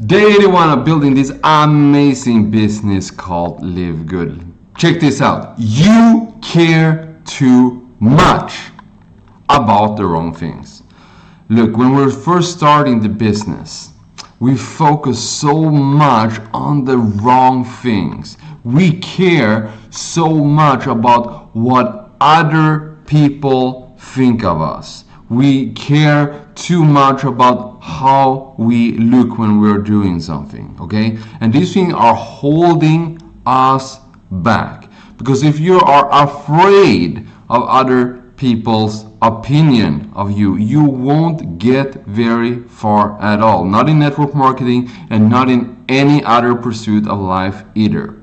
Day 81 of building this amazing business called Live Good. Check this out. You care too much about the wrong things. Look, when we're first starting the business, we focus so much on the wrong things. We care so much about what other people think of us. We care too much about how we look when we're doing something, okay? And these things are holding us back. Because if you are afraid of other people's opinion of you, you won't get very far at all. Not in network marketing and not in any other pursuit of life either.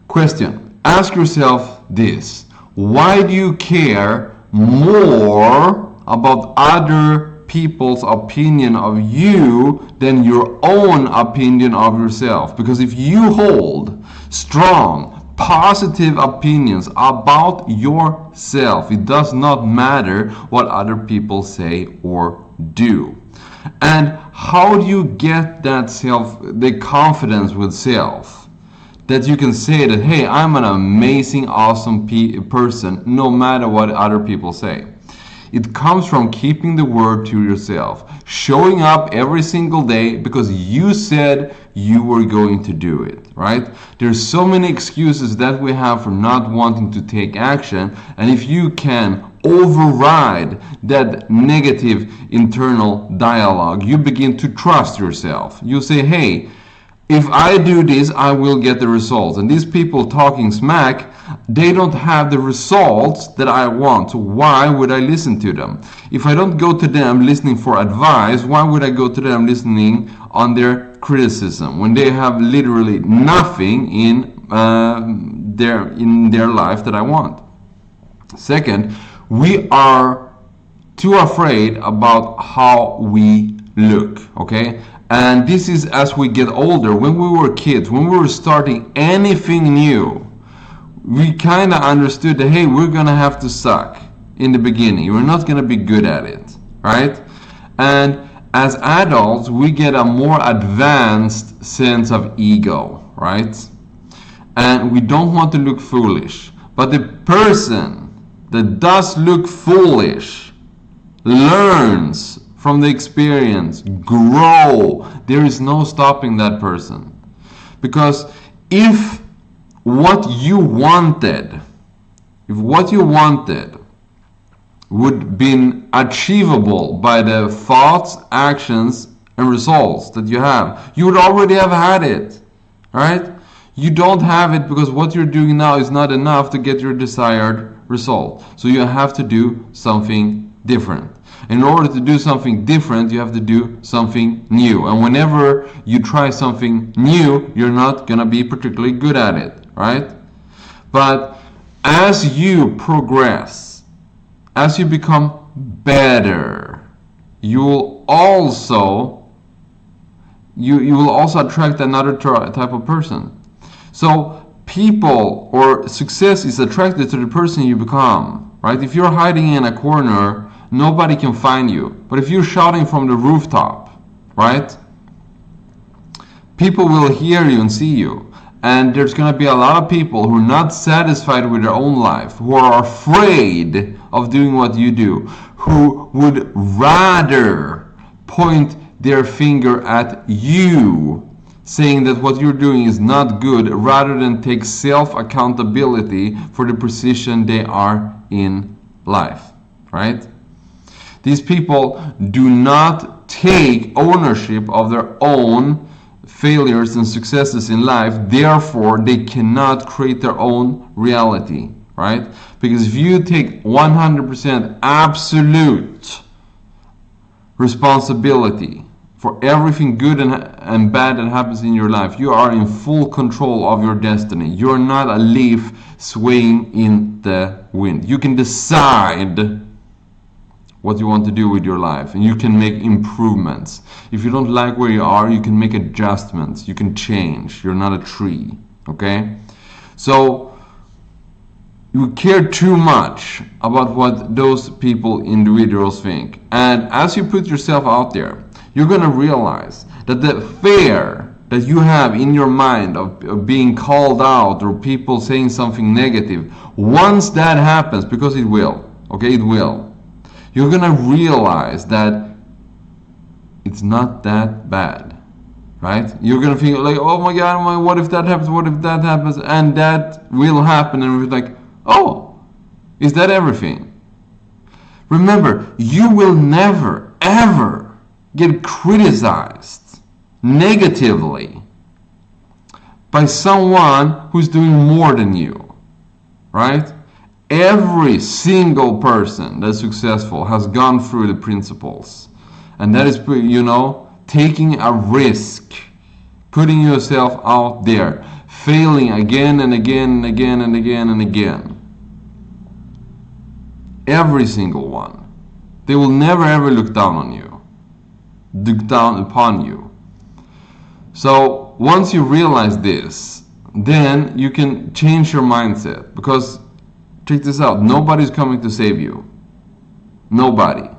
Question. Ask yourself this. Why do you care more about other people's opinion of you than your own opinion of yourself? Because if you hold strong, positive opinions about yourself, it does not matter what other people say or do. And how do you get that the confidence with self? That you can say that, hey, I'm an amazing, awesome person, no matter what other people say. It comes from keeping the word to yourself, showing up every single day because you said you were going to do it, right? There's so many excuses that we have for not wanting to take action, and if you can override that negative internal dialogue, you begin to trust yourself. You say, hey, if I do this, I will get the results. And these people talking smack, they don't have the results that I want. So why would I listen to them? If I don't go to them listening for advice, why would I go to them listening on their criticism when they have literally nothing in their life that I want? Second, we are too afraid about how we look, okay? And this is as we get older. When we were kids, when we were starting anything new, we kind of understood that, hey, we're going to have to suck in the beginning. We're not going to be good at it, right? And as adults, we get a more advanced sense of ego, right? And we don't want to look foolish. But the person that does look foolish learns from the experience, grow. There is no stopping that person. Because if what you wanted would been achievable by the thoughts, actions, and results that you have, you would already have had it, right? You don't have it because what you're doing now is not enough to get your desired result. So you have to do something different. In order to do something different, you have to do something new. And whenever you try something new, you're not going to be particularly good at it, right? But as you progress, as you become better, you will also attract another type of person. So people or success is attracted to the person you become, right? If you're hiding in a corner, nobody can find you. But if you're shouting from the rooftop, right? People will hear you and see you. And there's going to be a lot of people who are not satisfied with their own life, who are afraid of doing what you do, who would rather point their finger at you, saying that what you're doing is not good, rather than take self-accountability for the position they are in life, right? These people do not take ownership of their own failures and successes in life. Therefore, they cannot create their own reality, right? Because if you take 100% absolute responsibility for everything good and bad that happens in your life, you are in full control of your destiny. You're not a leaf swaying in the wind. You can decide what you want to do with your life, and you can make improvements. If you don't like where you are, you can make adjustments. You can change. You're not a tree, okay? So you care too much about what those individuals think. And as you put yourself out there, you're going to realize that the fear that you have in your mind of being called out or people saying something negative, once that happens, because it will, okay, it will, you're going to realize that it's not that bad, right? You're going to feel like, oh my God, what if that happens, what if that happens, and that will happen, and we're like, oh, is that everything? Remember, you will never, ever get criticized negatively by someone who's doing more than you, right? Every single person that's successful has gone through the principles. And that is, taking a risk, putting yourself out there, failing again and again and again and again and again. Every single one. They will never ever look down on you, look down upon you. So once you realize this, then you can change your mindset, because check this out, nobody's coming to save you. Nobody.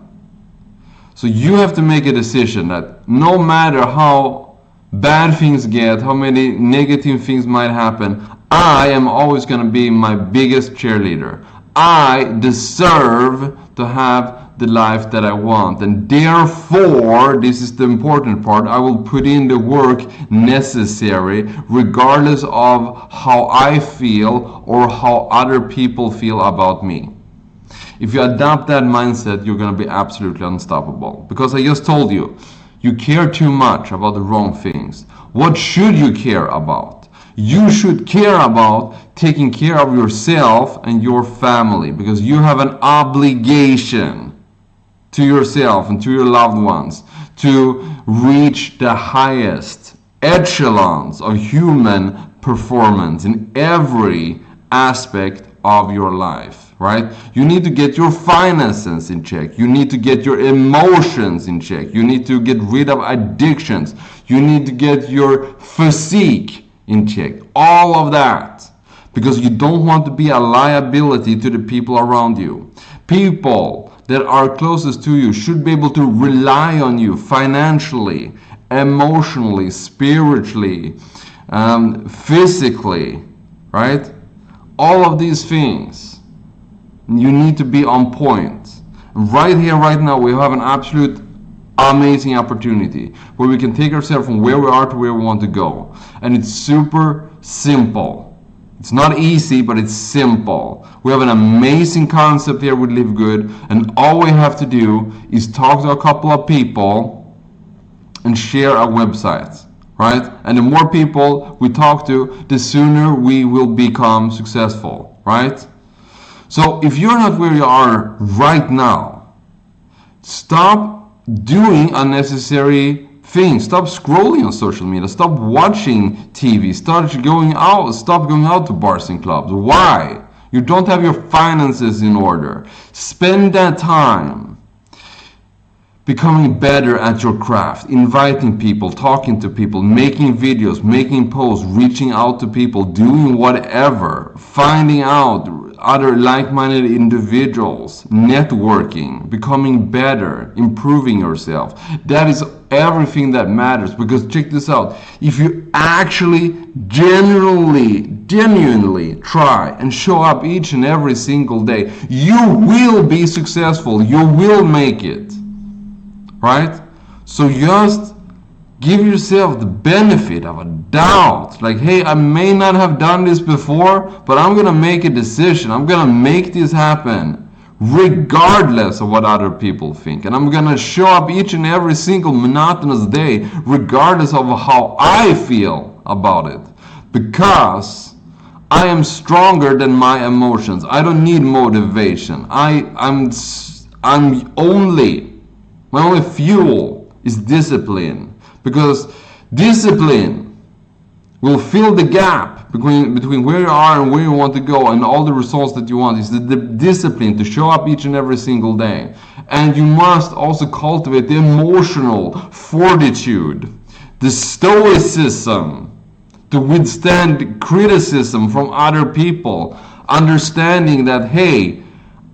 So you have to make a decision that no matter how bad things get, how many negative things might happen, I am always going to be my biggest cheerleader. I deserve to have the life that I want, and therefore, this is the important part, I will put in the work necessary regardless of how I feel or how other people feel about me. If you adopt that mindset, you're going to be absolutely unstoppable, because I just told you, you care too much about the wrong things. What should you care about? You should care about taking care of yourself and your family, because you have an obligation to yourself and to your loved ones to reach the highest echelons of human performance in every aspect of your life, right? You need to get your finances in check. You need to get your emotions in check. You need to get rid of addictions. You need to get your physique in check. All of that. Because you don't want to be a liability to the people around you. People that are closest to you should be able to rely on you financially, emotionally, spiritually, physically, right? All of these things, you need to be on point. Right here, right now, we have an absolute amazing opportunity where we can take ourselves from where we are to where we want to go. And it's super simple. It's not easy, but it's simple. We have an amazing concept here with LiveGood, and all we have to do is talk to a couple of people and share our website, right? And the more people we talk to, the sooner we will become successful, right? So if you're not where you are right now, stop doing unnecessary things. Stop scrolling on social media. Stop watching TV. Stop going out to bars and clubs. Why? You don't have your finances in order. Spend that time becoming better at your craft, inviting people, talking to people, making videos, making posts, reaching out to people, doing whatever, finding out other like-minded individuals, networking, becoming better, improving yourself. That is everything that matters, because check this out, if you actually genuinely try and show up each and every single day, you will be successful, you will make it, right? So just give yourself the benefit of a doubt, like, hey, I may not have done this before, but I'm gonna make a decision, I'm gonna make this happen regardless of what other people think, and I'm gonna show up each and every single monotonous day regardless of how I feel about it, because I am stronger than my emotions. I don't need motivation. My only fuel is discipline, because discipline will fill the gap between where you are and where you want to go, and all the results that you want is the discipline to show up each and every single day. And you must also cultivate the emotional fortitude, the stoicism to withstand criticism from other people, understanding that, hey,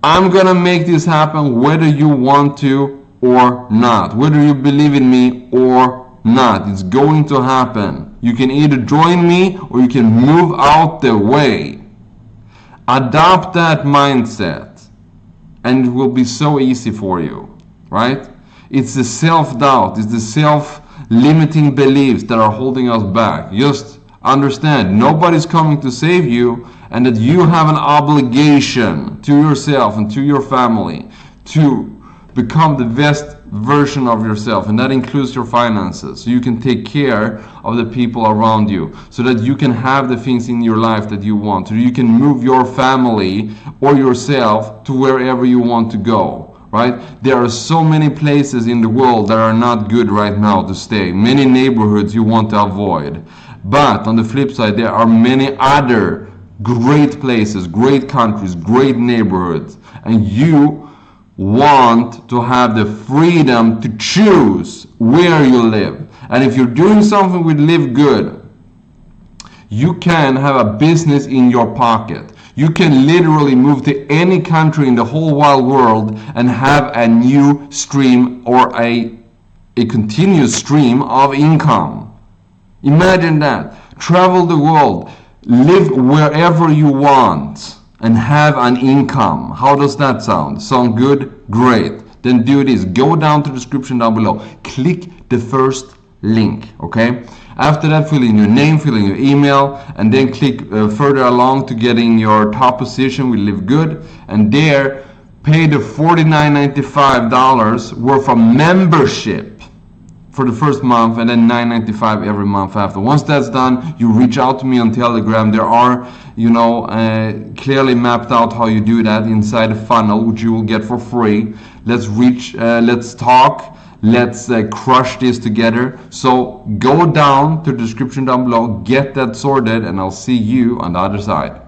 I'm gonna make this happen whether you want to or not. Whether you believe in me or not, it's going to happen. You can either join me or you can move out the way. Adopt that mindset and it will be so easy for you, right? It's the self-doubt, it's the self-limiting beliefs that are holding us back. Just understand, nobody's coming to save you, and that you have an obligation to yourself and to your family to become the best version of yourself, and that includes your finances, so you can take care of the people around you, so that you can have the things in your life that you want, so you can move your family or yourself to wherever you want to go, right? There are so many places in the world that are not good right now to stay, many neighborhoods you want to avoid, but on the flip side, there are many other great places, great countries, great neighborhoods, and you want to have the freedom to choose where you live. And if you're doing something with LiveGood, you can have a business in your pocket. You can literally move to any country in the whole wide world and have a new stream or a continuous stream of income. Imagine that. Travel the world, live wherever you want, and have an income. How does that sound? Sound good? Great. Then do this. Go down to the description down below. Click the first link, okay? After that, fill in your name, fill in your email, and then click further along to get in your top position with LiveGood. And there, pay the $49.95 worth of membership for the first month, and then $9.95 every month after. Once that's done, you reach out to me on Telegram. There are, clearly mapped out how you do that inside a funnel, which you will get for free. Let's talk, let's crush this together. So go down to the description down below, get that sorted, and I'll see you on the other side.